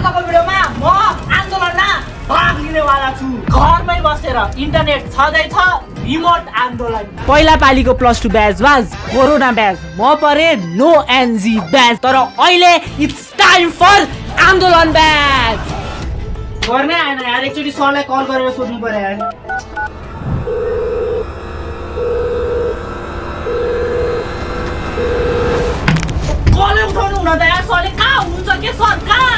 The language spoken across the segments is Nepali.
आजको भिडियोमा म आन्दोलनमा भाग लिनेवाला छु। घरमै बसेर इन्टरनेट छँदैछ, रिमोट आन्दोलन। पहिला पालीको +2 ब्याच वाज कोरोना ब्याच, म परे नो एनजी ब्याच। तर अहिले इट्स टाइम फर आन्दोलन ब्याच। गर्नै आएन यार, एकचोटि सरलाई कल गरेर सोध्नु पर्यो यार। कलै उठाउनु हुन त यार, सरले कहाँ हुनुहुन्छ के सर कहाँ?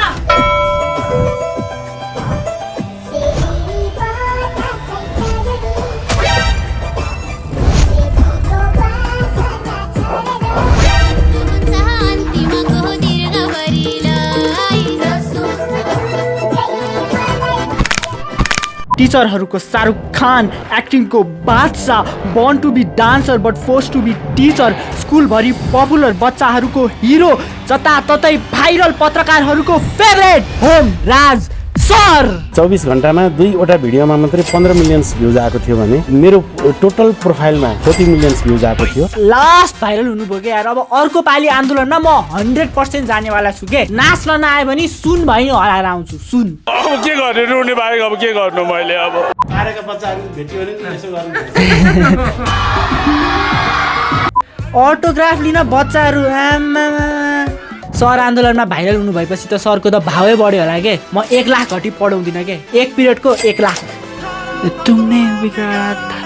टिचरहरूको शाहरुख खान, एक्टिङको बादशाह, born to be dancer but force to be teacher, स्कुलभरि पपुलर बच्चाहरूको हिरो, जताततै भाइरल पत्रकारहरूको फेभरेट होम राज सर। 24 घण्टामा 2वटा भिडियोमा मात्रै 15 मिलियन भ्युज आएको थियो भने मेरो टोटल प्रोफाइलमा 40 मिलियन भ्युज आएको थियो। लास्ट भाइरल हुनुभयो के यार। अब अर्को पालि आन्दोलनमा म 100% जानेवाला छु के। नाच्न नआए भने सुन भइ हराएर आउँछु। सुन अब के गर्ने, रुने बाहेक अब के गर्नु मैले। अब आरेका बच्चाहरू भेट्यो भने यसो गर्नु। अटोग्राफ लिन बच्चाहरू आमा। सर आन्दोलनमा भाइरल हुनु भएपछि त सरको त भावै बढ्यो होला के। म 1 लाख घटी पढाउँदिनँ के, 1 पिरियडको 1 लाख। तुमने बिगाडा था।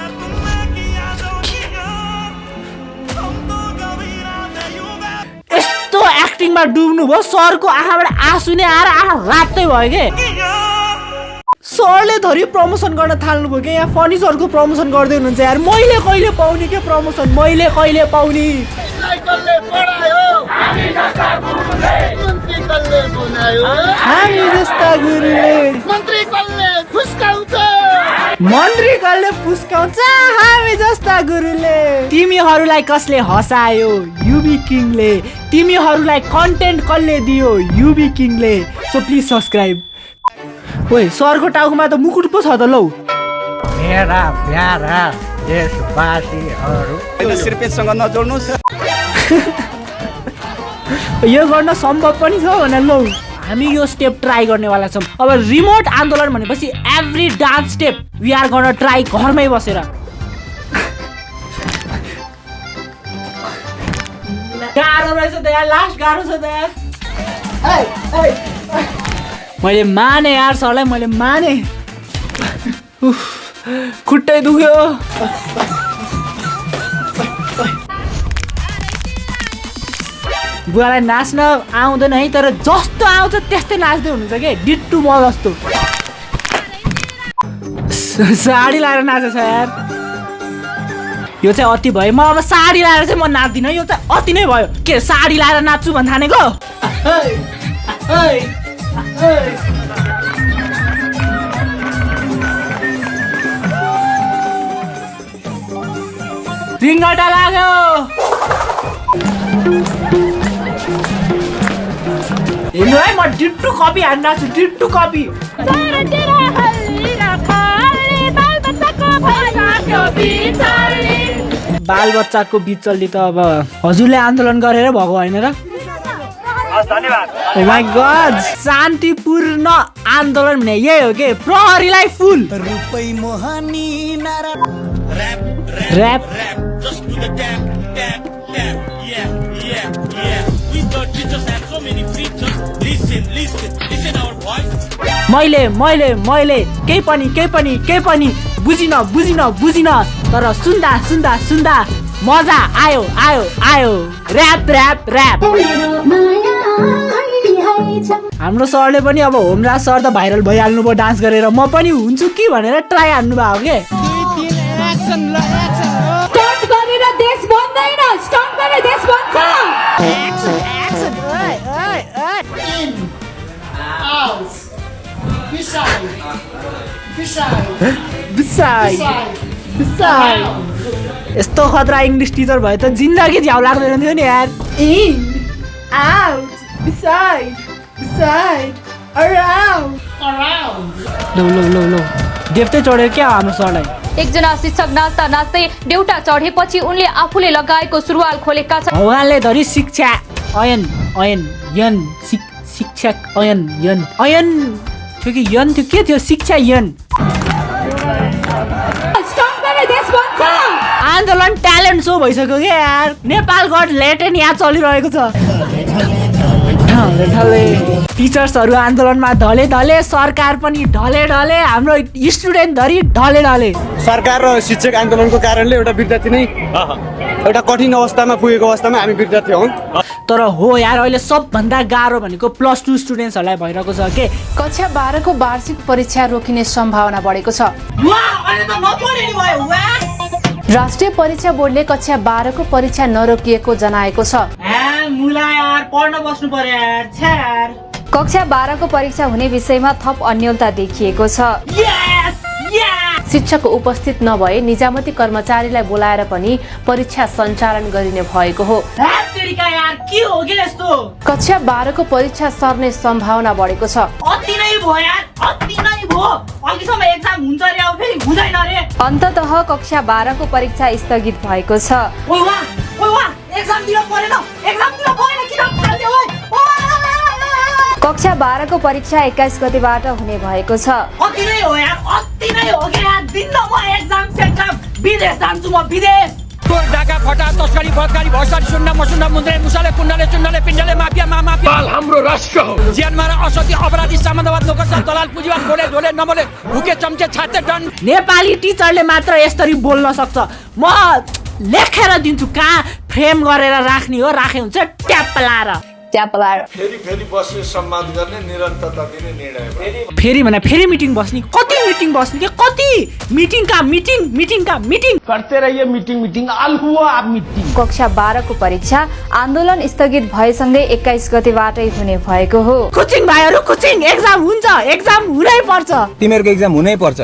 यस्तो एक्टिङमा डुब्नु भयो, सरको आँखाबाट आँसु नै आएर आँखा रातै भयो के। सरले धरि प्रमोसन गर्न थाल्नुभयो के। यहाँ फनी सरको प्रमोसन गर्दै हुनुहुन्छ यार। मैले कहिले पाउने के प्रमोसन, मैले कहिले पाउने? हामी जस्ता गुरुले मन्त्री कसले फुस्काउँछ, हामी जस्ता गुरुले। तिमीहरूलाई कसले हँसायो, युबी किङले। तिमीहरूलाई कन्टेन्ट कसले दियो, युबी किङले। So please subscribe. ओइ सरको टाउकोमा त मुकुट पो छ त लौ। मेरा प्यारा देशवासीहरू, श्रीपेशसँग नजोड्नुहोस्। यो गर्न सम्भव पनि छ भने लौ। हामी यो स्टेप ट्राई गर्नेवाला छौँ। अब रिमोट आन्दोलन भनेपछि every dance step we are गर्न ट्राई घरमै बसेर। गाह्रो रहेछ त यार, लास्ट गाह्रो छ त यार। मैले माने यार सरलाई, मैले माने। खुट्टै दुख्यो। बुवालाई नाच्न आउँदैन है, तर जस्तो आउँछ त्यस्तै नाच्दै हुनुहुन्छ के, डिट्टु म जस्तो। साडी लाएर नाचेछ यार। यो चाहिँ अति भयो। म अब साडी लाएर चाहिँ म नाच्दिनँ, यो चाहिँ अति नै भयो। के साडी लाएर नाच्छु भन्न ठानेको? रिङ्गटा लाग्यो। हेर्नु है, म डिट्टु कपी हान्न छु, डिट्टु कपी। बाल बच्चाको बिच चल्ने त अब हजुरले आन्दोलन गरेर भएको होइन र? Oh my God! शान्तिपूर्ण आन्दोलन भने यही हो के। प्रहरीलाई फुल ऱ्याप। मैले केही पनि बुझिन तर सुन्दा मजा आयो। ऱ्याप। हाम्रो सरले पनि अब होमराज सर त भाइरल भइहाल्नु भयो डान्स गरेर, म पनि हुन्छु कि भनेर ट्राई हान्नु भएको के। स्टन्ट गरेर देश बन्दैन, स्टन्ट गरेर देश बन्छ। यस्तो खतरा इङ्ग्लिस टिचर भयो त जिन्दगी झ्याउ लाग्दैन थियो नि यार। इन आउट बिसाइड अराउन्ड लो देवतै चढ्यो क्या हाम्रो सरलाई। एकजना शिक्षक नाच्दा नाच्दै देउटा चढेपछि उनले आफूले लगाएको सुरुवाल खोलेका छन्। भगवानले धरि शिक्षा शिक्षा अयन यन थियो कि यन थियो के थियो शिक्षा यन आन्दोलन ट्यालेन्ट सो भइसक्यो क्या यार नेपाल गट लेटेन यहाँ चलिरहेको छ टिचर्सहरू आन्दोलनमा ढले ढले सरकार पनि ढले ढले हाम्रो स्टुडेन्ट धरि ढले ढले सरकार र शिक्षक आन्दोलनको कारणले एउटा विद्यार्थी नै एउटा कठिन अवस्थामा पुगेको अवस्थामा हामी विद्यार्थी हौँ। तर हो यार अहिले सबभन्दा गाह्रो भनेको +2 स्टुडेन्ट्सहरूलाई भइरहेको छ के कक्षा 12 को वार्षिक परीक्षा रोकिने सम्भावना बढेको छ। राष्ट्रिय परीक्षा बोर्डले कक्षा 12 को परीक्षा नरोकिएको जनाएको छ। कक्षा 12 को परीक्षा हुने विषयमा थप अन्योलता देखिएको छ। शिक्षकको उपस्थित नभए निजामती कर्मचारीलाई बोलाएर पनि परीक्षा सञ्चालन गरिने भएको हो। कक्षा 12 को परीक्षा सर्ने सम्भावना बढेको छ। अन्ततः कक्षा 12 को परीक्षा स्थगित भएको छ। कक्षा 12 को परीक्षा 21 गतेबाट हुने भएको छ। डाका फटा तस्करी बलात्कारी भर्सरी सुन्न मसुन्न मुन्द्रे मुसाले कुण्डले चुण्डले पिण्डले माफिया माफिया हाम्रो राष्ट्र हो। ज्यानमा र असत्य अपराधी सामन्तवाद नोकरसाथ दलाल पुँजीवाद बोले ढोले नबोले भुके चम्चे छाते डन नेपाली टिचरले मात्र यसरी बोल्न सक्छ। म लेखेर दिन्छु कहाँ फ्रेम गरेर राख्ने हो राखे हुन्छ ट्यापलाएर फेरि बस्ने सम्मान गर्ने निरन्तरता दिने निर्णय फेरि भने फेरि मिटिङ बस्ने कति मिटिङ बस्ने के कति मिटिङ करते रहिए मिटिङ अलहुआ मिटिङ। कक्षा 12 को परीक्षा आन्दोलन स्थगित भएसँगै 21 गतेबाटै हुने भएको हो। कोचिङ भाइहरु कोचिङ एक्जाम हुन्छ एक्जाम हुनै पर्छ तिमीहरूको एक्जाम हुनै पर्छ।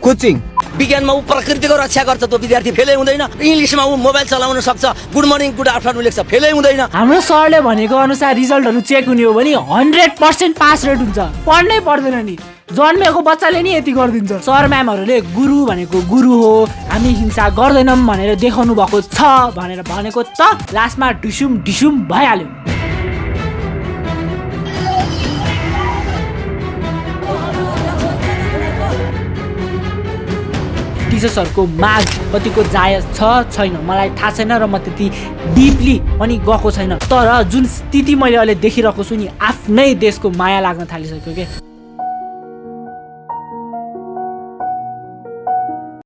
कोचिङ विज्ञानमा ऊ प्रकृतिको रक्षा गर्छ त्यो विद्यार्थी फेलै हुँदैन। इङ्ग्लिसमा ऊ मोबाइल चलाउन सक्छ गुड मर्निङ गुड आफ्टरनुन लेख्छ फेलै हुँदैन। हाम्रो सरले भनेको अनुसार रिजल्टहरू चेक हुने हो भने 100% पास रेट हुन्छ। पढ्नै पर्दैन नि जन्मेको बच्चाले नि यति गरिदिन्छ। सर म्यामहरूले गुरु भनेको गुरु हो हामी हिंसा गर्दैनौँ भनेर देखाउनु भएको छ भनेर भनेको त लास्टमा ढिसुम भइहाल्यो। टिचर्सहरूको माग कतिको जायज छ छैन मलाई थाहा छैन र म त्यति डिपली पनि गएको छैन। तर जुन स्थिति मैले अहिले देखिरहेको छु नि आफ्नै देशको माया लाग्न थालिसक्यो के।